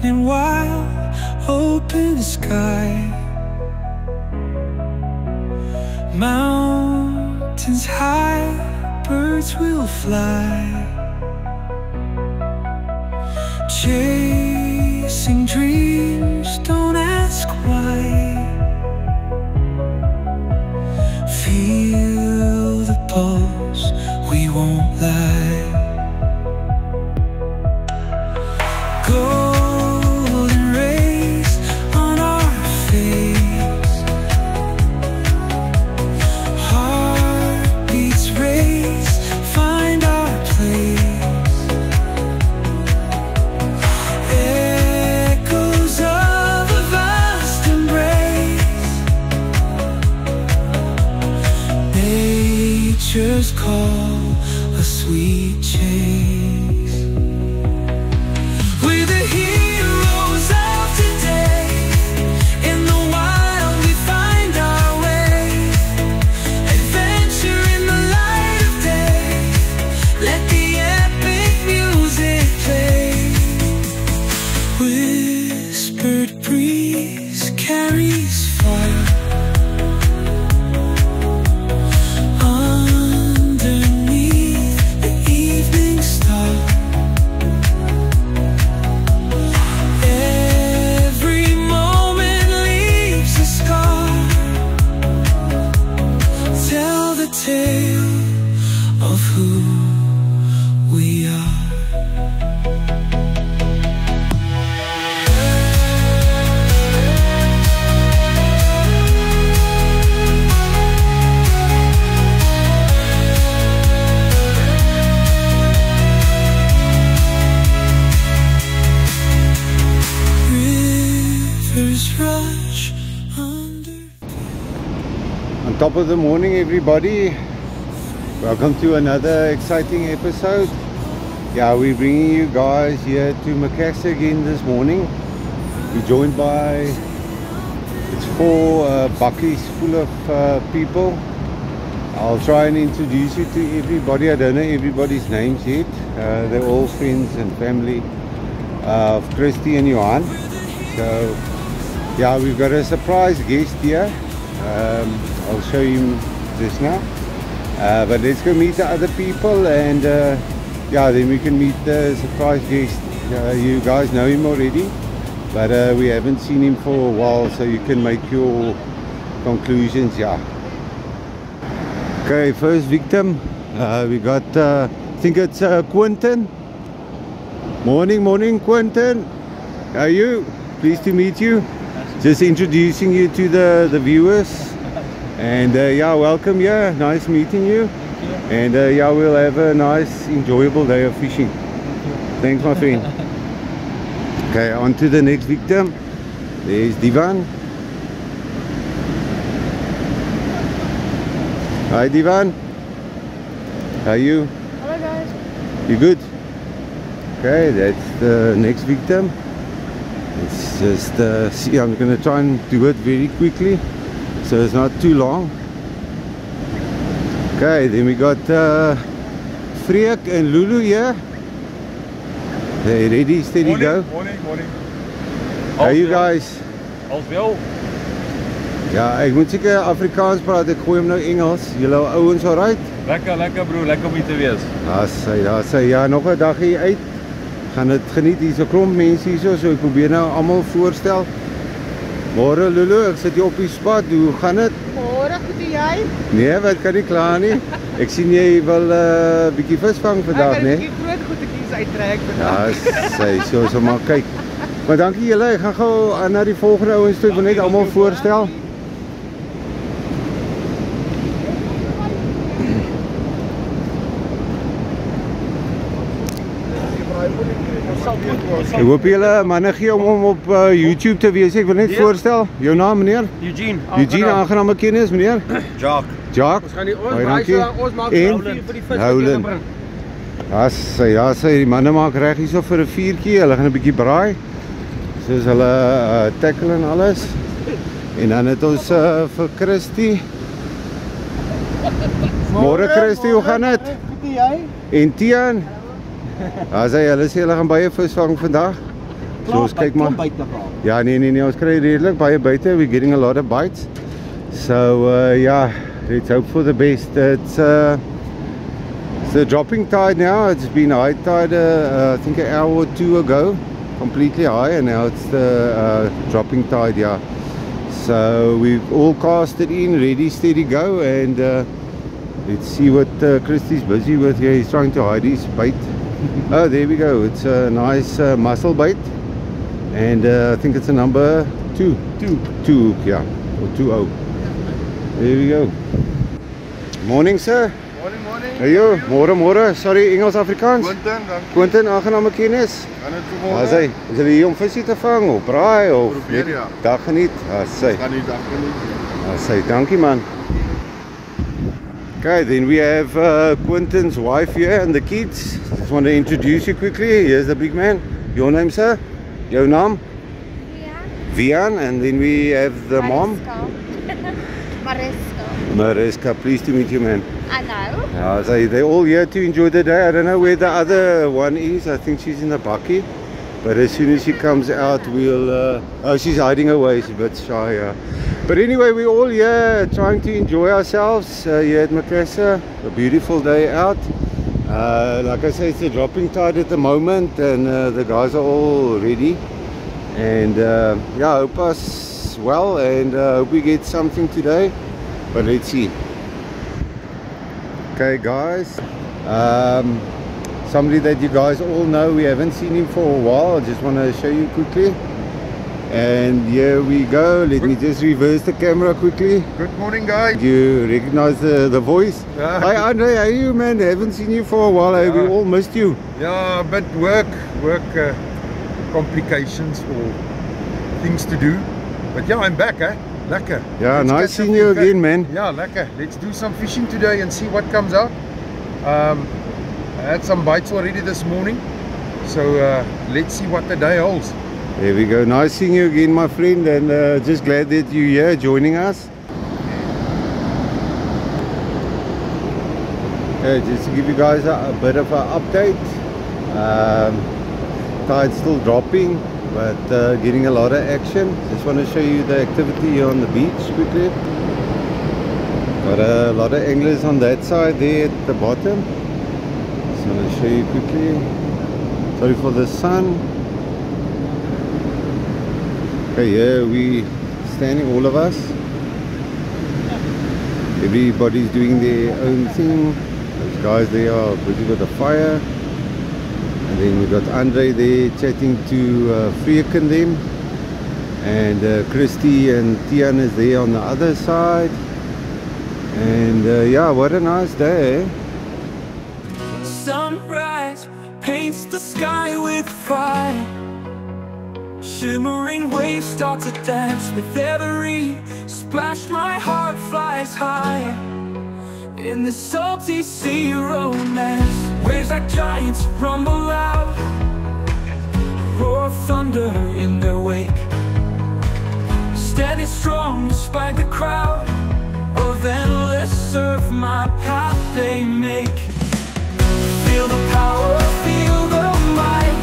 running wild, open sky. Mountains high, birds will fly, chasing dreams, don't ask why. Feel the pulse, we won't lie. Golden rays on our face, heartbeats race, find our place. Echoes of a vast embrace, nature's call, a sweet chase. We're the heroes of today, in the wild we find our way. Adventure in the light of day, let the epic music play. Whispered breeze carries fire, underneath the evening star. Every moment leaves a scar. Tell the tale of who we are. Rivers rush under. On top of the morning, everybody. Welcome to another exciting episode. Yeah, we're bringing you guys here to Macassar again this morning. We're joined by, it's 4 buckies full of people. I'll try and introduce you to everybody. I don't know everybody's names yet. They're all friends and family of Christy and Johan. So yeah, we've got a surprise guest here. I'll show you just now. But let's go meet the other people, and yeah, then we can meet the surprise guest. You guys know him already, but we haven't seen him for a while, so you can make your conclusions. Yeah. Okay, first victim. We got, I think it's Quentin. Morning, Quentin. How are you? Pleased to meet you. Just introducing you to the viewers. And yeah, welcome here. Nice meeting you. And yeah, we'll have a nice, enjoyable day of fishing. Thanks, my friend. Okay, on to the next victim. There's Divan. Hi, Divan. How are you? Hello guys. You good? Okay, that's the next victim. It's just see, I'm gonna try and do it very quickly, so it's not too long. Okay, then we got Freek and Lulu here. Hey, ready, steady, go. Morning. How are you guys? Als wel. Ja, ek moet seker Afrikaans praat, ek gooi hom nou Engels. Julle ouens alright? Lekker bro, lekker om hier te wees. Daar sê, ja, nog 'n dag hier uit. Gaan dit geniet, hier's 'n klomp mense hierso, so ek probeer nou almal voorstel. Môre Lulu, ek sit hier op die spot, hoe gaan dit? Môre, goed en jy? Nee, wat kan nie klaar nie. Ek sien jy wil bietjie vis vang vandag, Ek né? gaan 'n bietjie groot goedetjies uittrek Ja, vandag. sê so maar kyk. Maar dankie julle, ek gaan gou aan na die volgende ouens toe, ek wil net almal voorstel. Ek hoop julle manne gee om op YouTube te wees. Ek wil net voorstel, jou naam meneer? Eugene. Eugene, aangename kennis meneer. Jacques. Jacques. Ons gaan nie ons Baie braai dankie. so ons maak En vir die vis Howland. bring. Ja, sê die manne maak reg hierso vir 'n vuurtjie. Hulle gaan 'n bietjie braai. Soos hulle tackle en alles. En dan het ons vir Christy. Môre Christy, hoe gaan dit? Goed en jy? En Tian. As hy hulle sê hulle gaan baie vis vang vandag. So ons kyk maar. Buite gehad. Ja, nee, ons kry redelik baie buite. We're getting a lot of bites. So yeah, let's hope for the best. It's the dropping tide now. It's been high tide I think an hour or two ago, completely high, and now it's the dropping tide. Yeah, so we've all casted in, ready, steady, go, and let's see what Christy's busy with here. He's trying to hide his bait. Oh, there we go. It's a nice mussel bait, and I think it's a number 2 hook, yeah, or 2-0. There we go. Morning, sir. Morning. Hey yo, môre. Sorry, Engels Afrikaans. Quentin, dankie. Quentin, aangename kennis. Gaan dit vir Waar môre? is hy? Is hy hier om visie te vang of braai of Probeer, ja. dag geniet? Sy. Gaan die dag geniet. Say, dankie man. Okay, then we have Quentin's wife here and the kids. Just want to introduce you quickly. Here's the big man. Your name, sir? Your name? Vian. And then we have the mom. Mariska. Pleased to meet you, man. I know. They're all here to enjoy the day. I don't know where the other one is. I think she's in the bakkie. But as soon as she comes out, we'll... oh, she's hiding away. She's a bit shy, yeah. But anyway, we're all here trying to enjoy ourselves here at Macassar. A beautiful day out. Like I say, it's a dropping tide at the moment, and the guys are all ready. And yeah, I hope us well, and hope we get something today. But let's see. Okay, guys. Somebody that you guys all know, we haven't seen him for a while. I just want to show you quickly. And here we go. Let me just reverse the camera quickly. Good morning, guys. You recognize the voice? Yeah. Hi Andre, how are you, man? Haven't seen you for a while. Yeah. We all missed you. Yeah, but work complications or things to do. But yeah, I'm back, eh? Lekker. Yeah, Let's nice catch seeing some you fish. again, man. Yeah, lekker. Let's do some fishing today and see what comes out. I had some bites already this morning. So let's see what the day holds. There we go. Nice seeing you again, my friend, and just glad that you're here joining us. Okay, just to give you guys a bit of an update. Tide's still dropping, but getting a lot of action. Just want to show you the activity here on the beach quickly. Got a lot of anglers on that side there at the bottom. Just want to show you quickly. Sorry for the sun. Okay, here we standing, all of us. Everybody's doing their own thing. Those guys they are busy with the fire. And then we got Andre there chatting to Freek and them. And Christy and Tian is there on the other side. And yeah, what a nice day, eh? Sunrise paints the sky with fire. Shimmering waves start to dance with every splash. My heart flies high in the salty sea romance. Waves like giants rumble out, roar thunder in their wake. Standing strong despite the crowd of endless surf, my path they make. Feel the power, feel the might,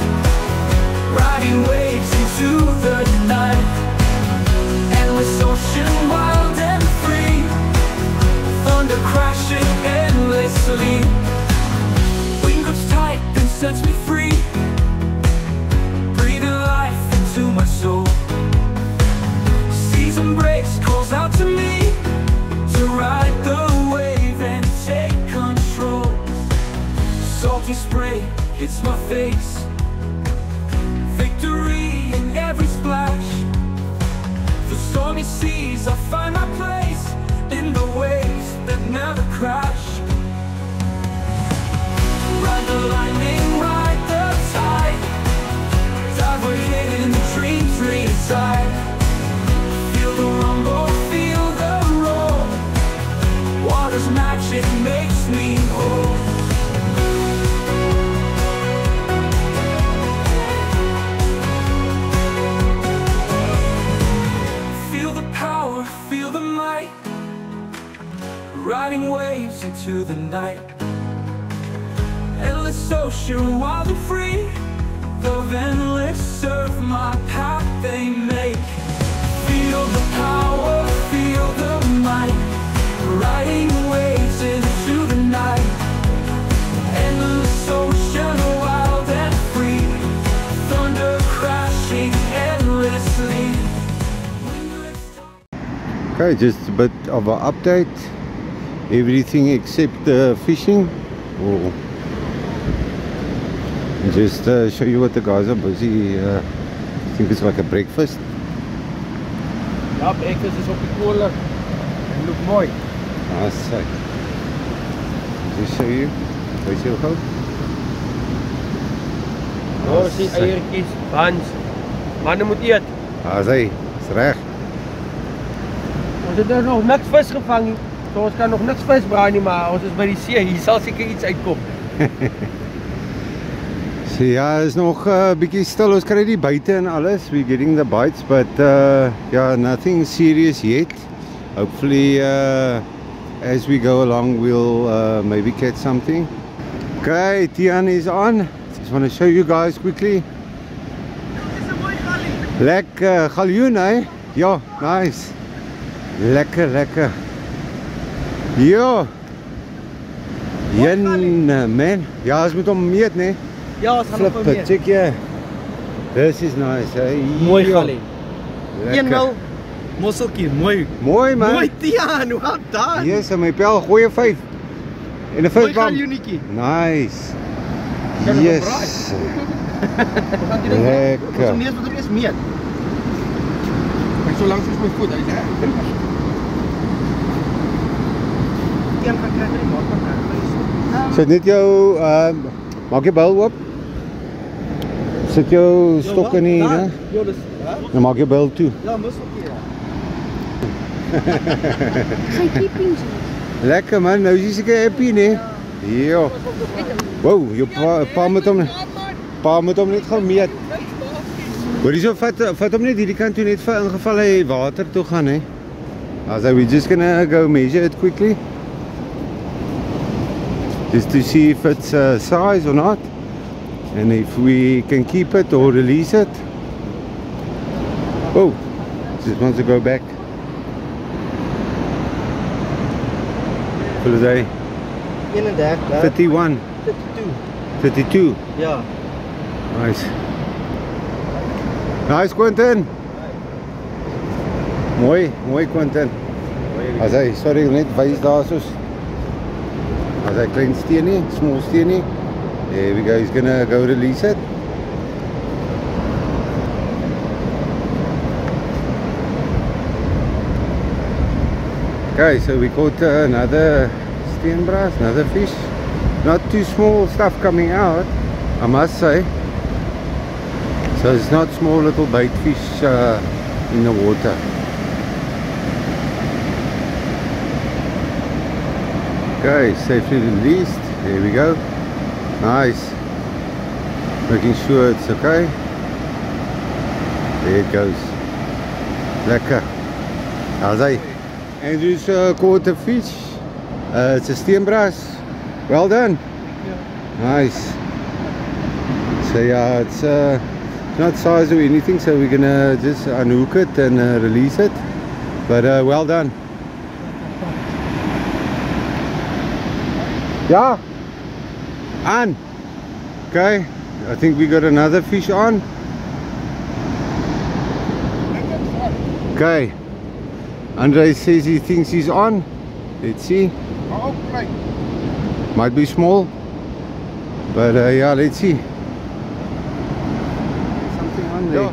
riding waves into the night. Endless ocean, wild and free, thunder crashing endlessly. Wind grips tight and sets me free, breathing life into my soul. Season breaks, calls out to me to ride the wave and take control. Salty spray hits my face, victory in every splash. The stormy seas, I find my place in the waves that never crash. Ride the lightning, ride the tide, dive we're hidden, dream inside. Feel the rumble, feel the roar, water's magic makes me whole. Feel the might, riding waves into the night. Endless ocean, wild and free, the endless surf. my path they make. Feel the power, feel the might, riding waves into the night. Endless ocean, wild and free, thunder crashing endlessly. Okay, just a bit of an update. Everything except the fishing. Oh. Just show you what the guys are busy. I think it's like a breakfast. Ja, breakfast is op die kolen. En look mooi. Nice sight. Just show you. Weet je hoe? Oh, sien eiertjies, bans. Manne moet eet. Ah, sy, is reg. Ons het er nog niks vis gevang nie. So ons kan nog niks vis braai nie, maar ons is by die see. Hier sal seker iets uitkom. So ja, is nog bietjie stil. Ons kry die buite en alles. We're getting the bites, but yeah, nothing serious yet. Hopefully as we go along we'll maybe catch something. Okay, Tian is on. Just want to show you guys quickly. Lekker galjoen, hè? Ja, nice. Lekker, lekker. Ja. Jenne, man. Ja, ons moet hom meet, nee. Ja, ons gaan Flip nog it, meer. check here. This is nice, hey. Mooi Ja. galie. Lekker. 1-0. Mosseltjie, mooi. Mooi man. Mooi Tian, well done. Yes, en my pel goeie 5. En 'n Mooi visbam. galjoenetjie. Nice. Kan hom Yes. braai. Ons gaan dit Lekker. Ons moet eers meet. Kyk so lank soos my voet, hy's reg. Tian gaan kry die maak van reg. Sit net jou maak jy bel oop. Sit jou stok in hier, né? Ja, dis, Dan maak jy bel toe. ja, mosseltjie. Sy keeping. Lekker man, nou is jy seker happy, né? Ja. Wow, jou pa moet hom net gaan meet. Hoor hierso, vat hom net hierdie kant toe net vir ingeval hy water toe gaan, hè. So we're just gonna go measure it quickly. Just to see if it's size or not. And if we can keep it or release it. Oh, just wants to go back. What is that? 31, 31, 32. 32. Ja. Nice. Nice, Quentin. Mooi, mooi, Quentin. As hy, sorry, net wys daar soos. As hy klein steenie, small steenie. There we go, he's gonna go release it. Okay, so we caught another steenbras, another fish. Not too small stuff coming out, I must say. So it's not small little bait fish in the water. Okay, safely released. There we go. Nice. Making sure it's okay. There it goes. Lekker. How's that? Andrew's caught a fish. It's a steenbras. Well done. Nice. So yeah, it's not size or anything, so we're gonna just unhook it and release it. But well done. Yeah. On. Okay. I think we got another fish on. Okay. Andre says he thinks he's on. Let's see. Might be small. But yeah, let's see. Something on there.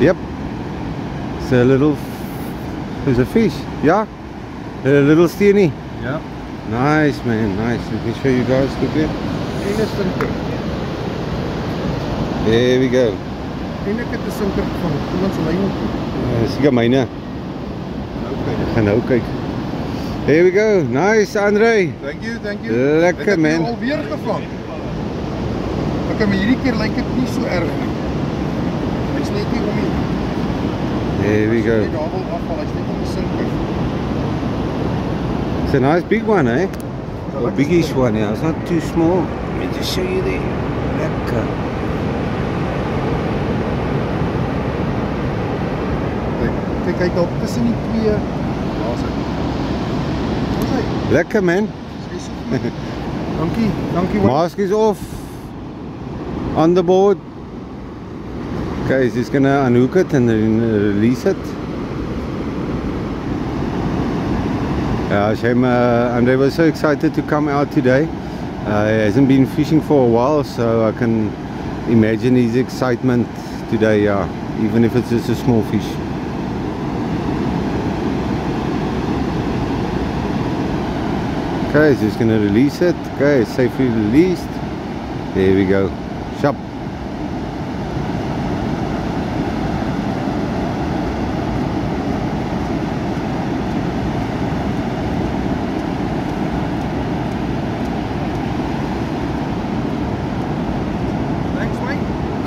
Yep. It's a little. There's a fish. Yeah. A little steenie. Ja. Nice man, nice. Let me show you guys quickly. There we go. En ek het 'n sinker van iemand se lyn. Seker myne. Ek gaan nou kyk. There we go. Nice, Andre. Thank you, thank you. Lekker, Ek het man. nou alweer gevang. Okay, maar hierdie keer lyk dit nie so erg nie. Hy's net nie om die There we go. Net daar wil afval, hy's net om die sinker. It's a nice big one, eh? A biggish one, yeah. It's not too small. Met just show you there. Lekker. Kijk, kijk op tussen die twee. Daar's hy. Daar's hy. Lekker man. Dankie, dankie. Wayne. Mask is off. On the board. Okay, he's just gonna unhook it and then release it. Yeah, shame. Andre was so excited to come out today. He hasn't been fishing for a while, so I can imagine his excitement today. Yeah, even if it's just a small fish. Okay, he's just gonna release it. Okay, it's safely released. There we go. Shop. Thanks, Wayne.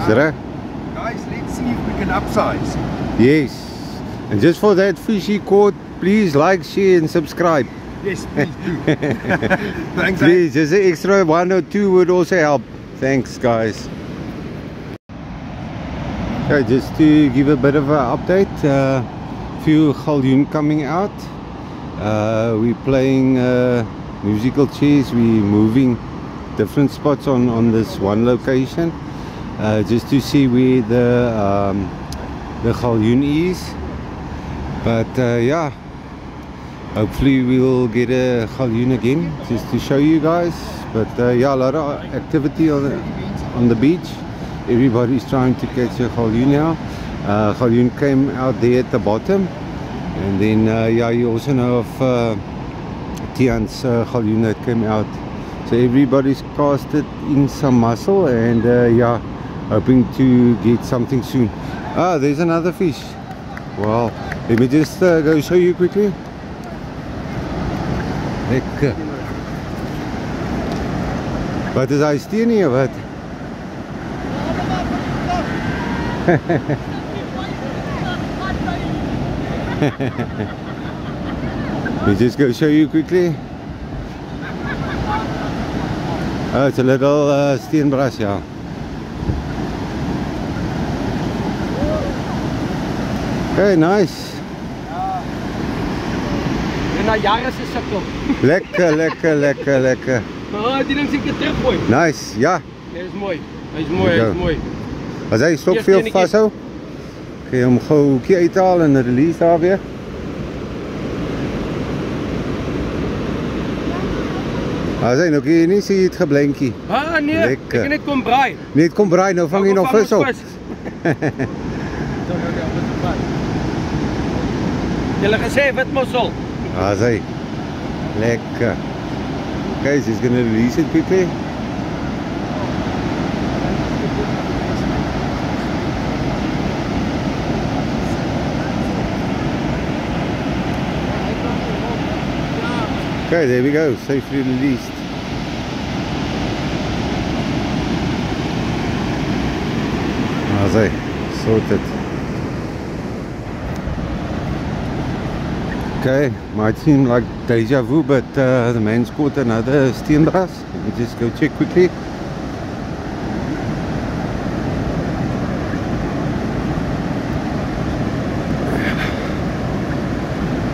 Zara? Guys, let's see if we can upsize. Yes. And just for that fish he caught, please like, share and subscribe. Yes, please do. Thanks, Wayne. Please, just an extra 1 or 2 would also help. Thanks guys. Okay, just to give a bit of an update, few Galjoen coming out. We're playing musical chairs. We're moving different spots on this one location, just to see where the Galjoen is. But yeah, hopefully we'll get a Galjoen again, just to show you guys. But yeah, a lot of activity on the beach. Everybody's trying to catch a Galjoen now. Galjoen came out there at the bottom, and then yeah, you also know of Tian's Galjoen that came out. So everybody's casted in some muscle, and yeah, hoping to get something soon. Ah, there's another fish. Wow, let me just go show you quickly. Lekker. Wat is hy, steen nie of wat? Let me just go show you quickly. Oh, it's a little steenbras, yeah. Okay, nice. En na jare se sukkel. Lekker, lekker, lekker, lekker. Maar die ding seker teruggooi. Nice, ja. Hy is mooi. Hy is mooi, hy is mooi. As hy stok Eerste veel enetjie. vashou, ga jy hom gou 'n hoekie uithaal en release daar weer. As hy nog nie sien het geblinkie. Ah nee, Lekker. ek net kom braai. Net kom braai, nou vang jy nog vis op. Julle gesê wit mossel. As hy. Lekker. Guys, he's gonna release it quickly. Okay, there we go, safely released. As hy, sorted. Okay, might seem like deja vu, but the man's caught another steenbras. Let me just go check quickly.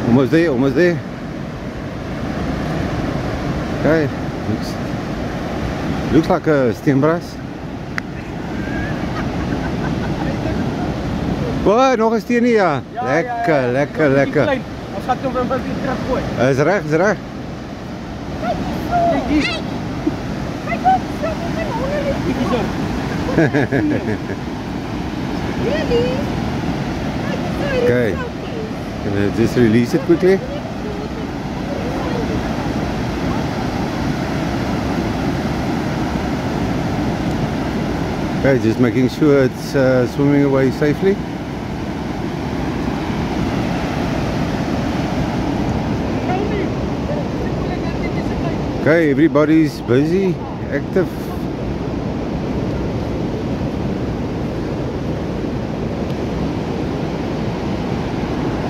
Almost there, almost there. Okay, looks like a steenbras. Oh, nog 'n steenie, ja. Lekker, lekker, lekker. Ons gaan hom weer teruggooi. Is reg, is reg. Kyk hier. Kyk op, Bietjie so. really? Okay. Can I just release it quickly? Okay, just making sure it's swimming away safely. Okay, everybody's busy, active.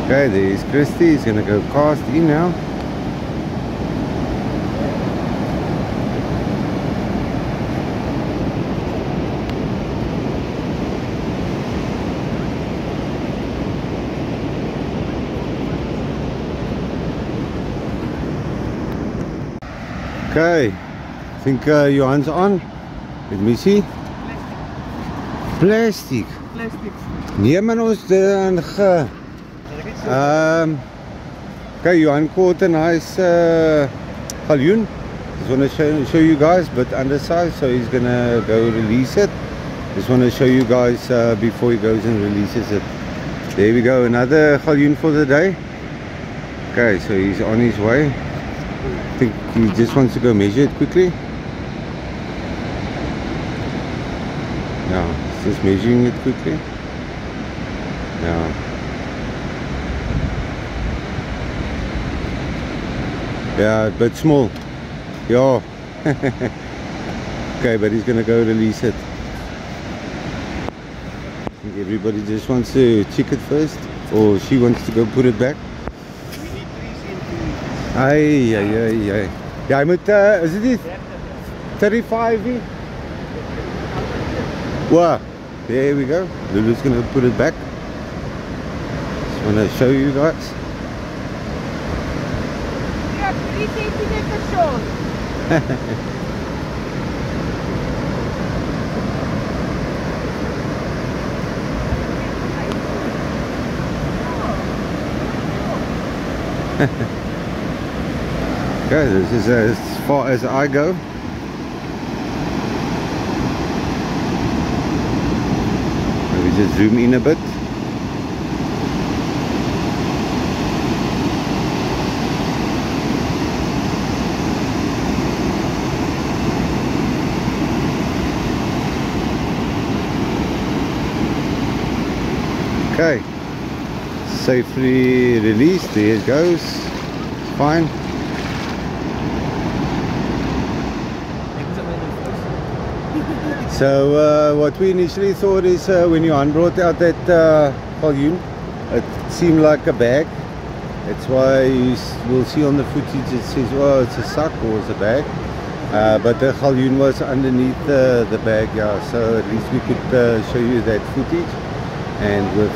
Okay, there's Christy. He's gonna go cast in now. Okay, I think Johan's on. Let me see. Plastic. Plastic. Nee man, ons okay, Johan caught a nice galjoen. Just want to show you guys, but undersized, so he's gonna go release it. Just want to show you guys before he goes and releases it. There we go, another galjoen for the day. Okay, so he's on his way. I think he just wants to go measure it quickly. Yeah, he's just measuring it quickly. Yeah. Yeah, but small. Yeah. Okay, but he's gonna go release it. I think everybody just wants to check it first, or she wants to go put it back. Ai. Ja, hy moet, is dit nie 35 hier? Wow, there we go. Lulu's gonna put it back. Just wanna show you guys. Ja, 3 centimeter short. Okay, this is as far as I go. Maybe just zoom in a bit. Okay, safely released. There it goes. It's fine. So what we initially thought is when Johan brought out that galjoen, it seemed like a bag. That's why you will see on the footage it says, oh, it's a sack or it's a bag. But the galjoen was underneath the bag, yeah. So at least we could show you that footage. And with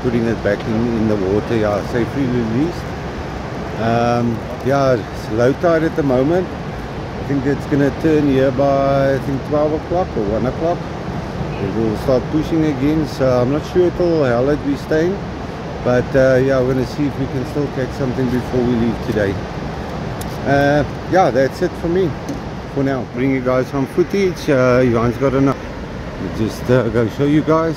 putting it back in the water, yeah, safely released. Yeah, it's low tide at the moment. I think it's going to turn here by, I think, 12 o'clock or 1 o'clock. It will start pushing again, so I'm not sure till how late we're staying. But yeah, we're going to see if we can still catch something before we leave today. Yeah, that's it for me for now. Bring you guys some footage. Johan's got enough. Just go show you guys.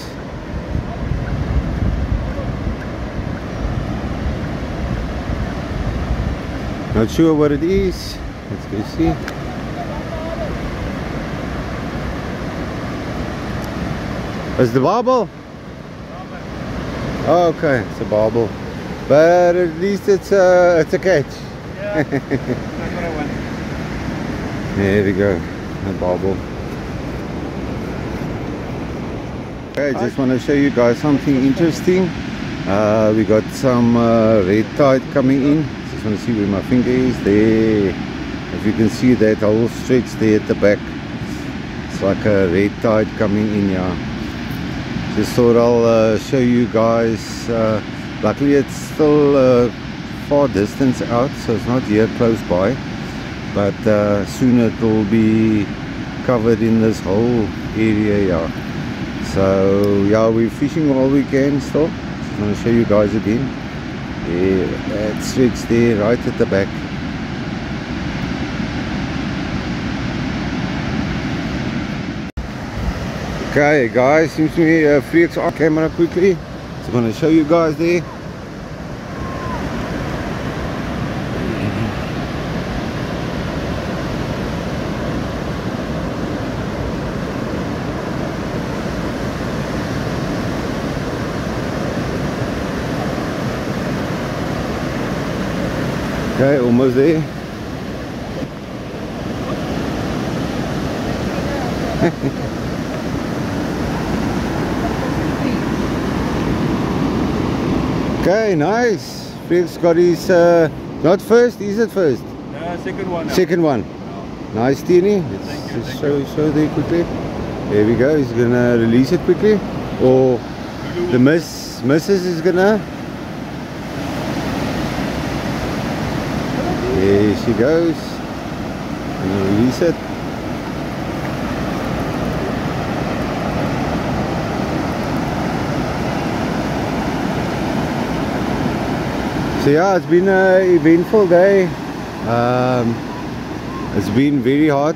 Not sure what it is. Let's go see. Is the barbel? Oh, okay, it's a barbel. But at least it's a catch. Yeah, that's what I want. There we go, a barbel. Okay, just want to show you guys something interesting. We got some red tide coming in. Just want to see where my finger is. There, if you can see that whole stretch there at the back, it's like a red tide coming in here. Just thought I'll show you guys. Luckily it's still far distance out, so it's not here close by, but soon it will be covered in this whole area here. So yeah, we're fishing all we can still. Just want to show you guys again. Yeah, that stretch there right at the back. Okay guys, seems to me Freek's on camera quickly. So I'm going to show you guys there. Okay, almost there. Okay, nice. Freek's got his, not first, is it first? Second one. Second one. Nice, Teeny. Let's just show there quickly. There we go. He's gonna release it quickly. Or the missus is gonna. There she goes. Release it. So yeah, it's been an eventful day. It's been very hot.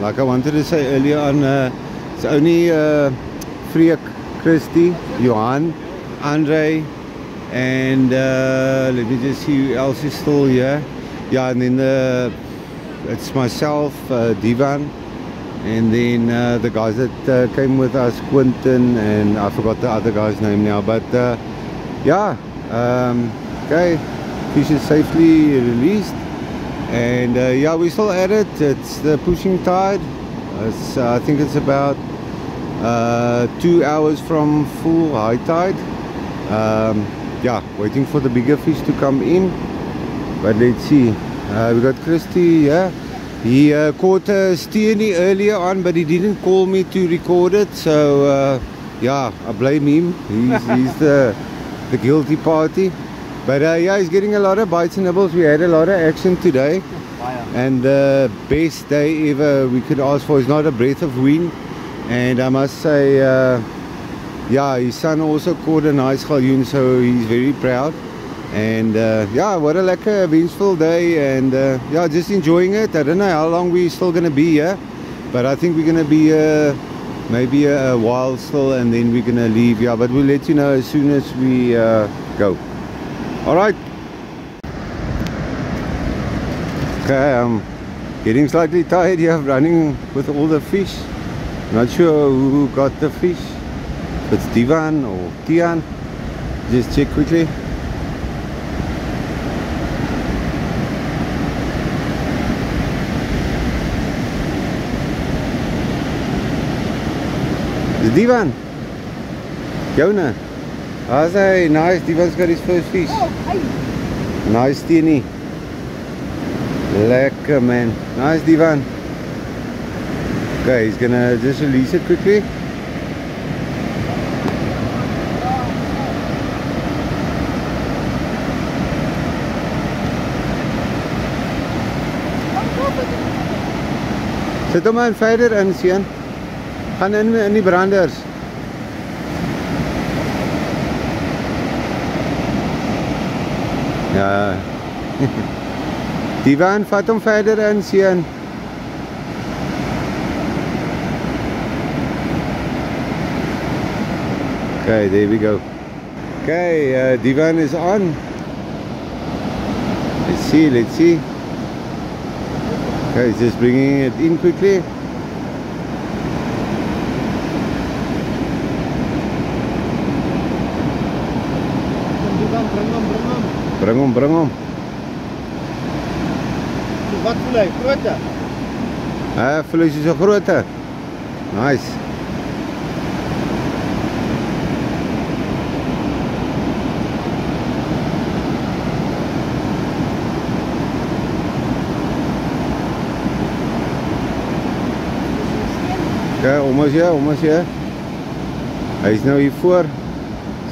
Like I wanted to say earlier on, it's only Freek, Christy, Johan, Andre, and let me just see who else is still here. Yeah, and then it's myself, Divan, and then the guys that came with us, Quentin, and I forgot the other guy's name now, but yeah, okay, fish is safely released, and yeah, we're still at it. It's the pushing tide. It's, I think it's about 2 hours from full high tide. Yeah, waiting for the bigger fish to come in, but let's see. We got Christy. Yeah, he caught a steenie earlier on, but he didn't call me to record it, so yeah, I blame him. He's the guilty party. But yeah, he's getting a lot of bites and nibbles. We had a lot of action today, and the best day ever we could ask for. Is not a breath of wind, and I must say, yeah, his son also caught a nice galjoen, so he's very proud. And yeah, what a lekker eventful day, and yeah, just enjoying it. I don't know how long we're still gonna be here, but I think we're gonna be maybe a while still, and then we're gonna leave. Yeah, but we'll let you know as soon as we go. All right. Okay, I'm getting slightly tired here, running with all the fish. Not sure who got the fish. If it's Divan or Tian. Just check quickly. It's Divan. Jona. How's that? Nice. Divan's got his first fish. Oh, hi. Nice steenie. Lekker, man. Nice, Divan. Okay, he's gonna just release it quickly. Sit hom maar verder in, seun. Gaan in die branders. Ja. Divan, vat hom verder in, seun. Okay, there we go. Okay, Divan is on. Let's see, let's see. Okay, just bringing it in quickly. Bring hom. Wat voel hy? Grote? Voel hy so grote. Nice. Okay, almost here. Hy is nou hier voor.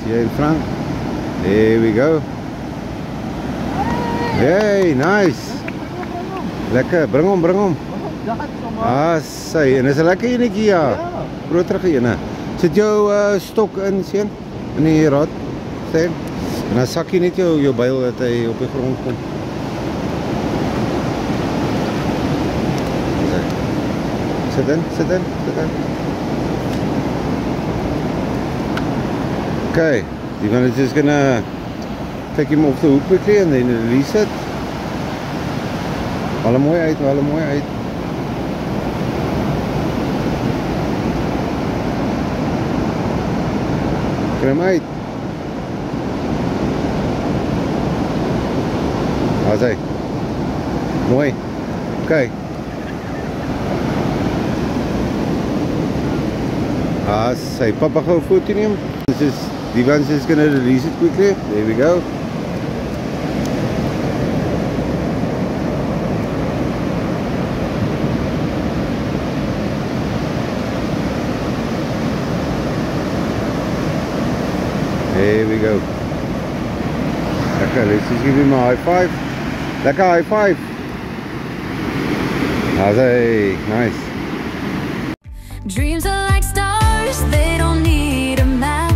Sien jy in front? There we go. Hey, nice. Lekker, bring hom. Ah, sy, en is 'n lekker enetjie, ja. Groterige ene. Sit jou stok in, seun, in die rad. Sien? En dan sak jy net jou byl dat hy op die grond kom. Sit in. Okay, Divan is just gonna take him off the hook quickly and then release it. Haal hom mooi uit. Kry hom uit. Daar's hy. Mooi. Okay. Say Papa go foot in him. Divan's just gonna release it quickly. There we go. There we go. Okay, let's just give him a high five. Lekker high five. Hey, nice. Dreams are like stars, they don't need a map.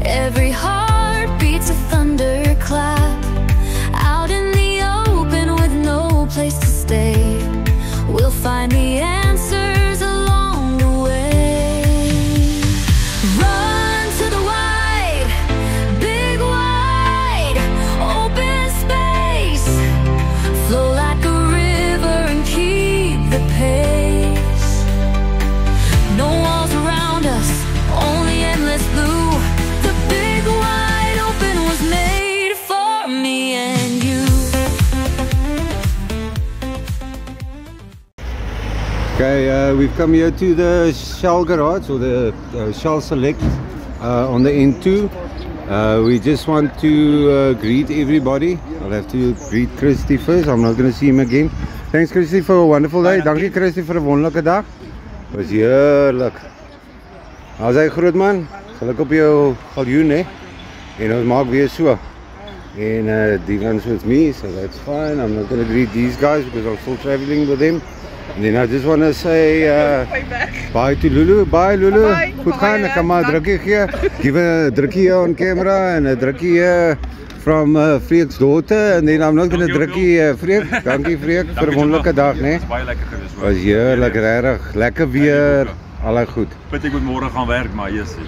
Every heart beats a thunderclap. Out in the open with no place to stay, we'll find the answers along the way. Run to the wide, big wide, open space. Flow like a river and keep the pace. No walls around us, only endless blue. The big wide open was made for me and you. Okay, we've come here to the Shell Garage, or the Shell Select on the N2. We just want to greet everybody. I'll have to greet Christy first. I'm not going to see him again. Thanks Christy for a wonderful day. Dankie Christy vir 'n wonderlike dag. Was heerlik. How's hy groot man? Geluk op jou galjoen hè. En ons maak weer so. En die one's with me, so that's fine. I'm not going to greet these guys because I'm still traveling with them. And then I just want to say bye to Lulu. Bye Lulu. Bye. Goed gaan. Ek kan maar 'n drukkie gee. Give 'n drukkie hier on camera and 'n drukkie from Freek's daughter. And then I'm not going to drukkie Freek. Dankie Freek vir 'n wonderlike dag, né? Dis baie lekker gewees. Was heerlik, regtig. Lekker weer. Allei goed. Pit ek moet môre gaan werk, maar jessie.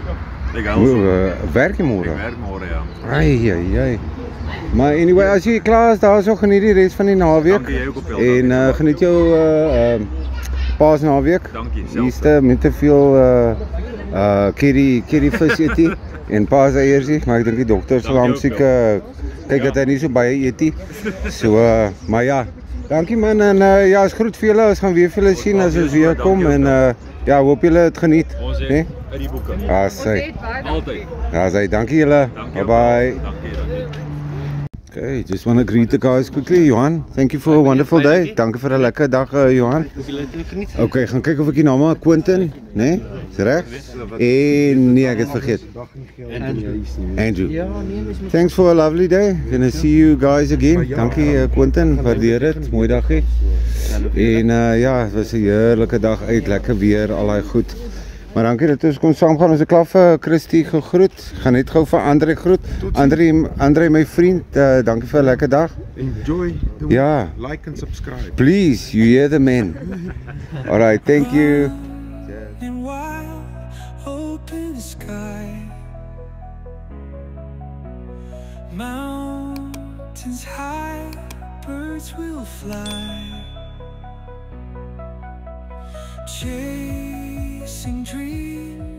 Ek hou so. Werk jy môre? Ek werk môre ja. Ai. Maar anyway, as jy klaar is daarso, geniet die res van die naweek. Dankie, jy ook op jou. En geniet jou Paasnaweek. Dankie, Easter, met te veel curry vis eet nie en paaseiersie, maar ek dink die dokter sal hom seker kyk dat hy nie so baie eet nie. So maar ja, dankie man en ja, is groet vir julle. Ons gaan weer vir julle sien as ons weer kom en ja, hoop julle het geniet, né? Uit die boeke. Sy. Altyd. Sy, dankie julle. Bye bye. Dankie. Okay, just want to greet the guys quickly. Johan, thank you for a wonderful day. Dankie vir 'n lekker dag, Johan. Okay, gaan kyk of ek die naam Quentin, né? Is reg? En nee, ek het vergeet. Andrew. Thanks for a lovely day. Gonna see you guys again. Dankie Quentin, waardeer dit. Mooi dagie. En ja, het was 'n heerlike dag uit, lekker weer, allei goed. Maar dankie dat ons kon saam gaan. Ons het klaar vir Christy gegroet. Gaan net gou vir Andre groet. Andre my vriend, dankie vir 'n lekker dag. Enjoy. Ja. Like and subscribe. Please, you hear the man. All right, thank you. And wild, open sky. Mountains high, birds will fly. Chasing dreams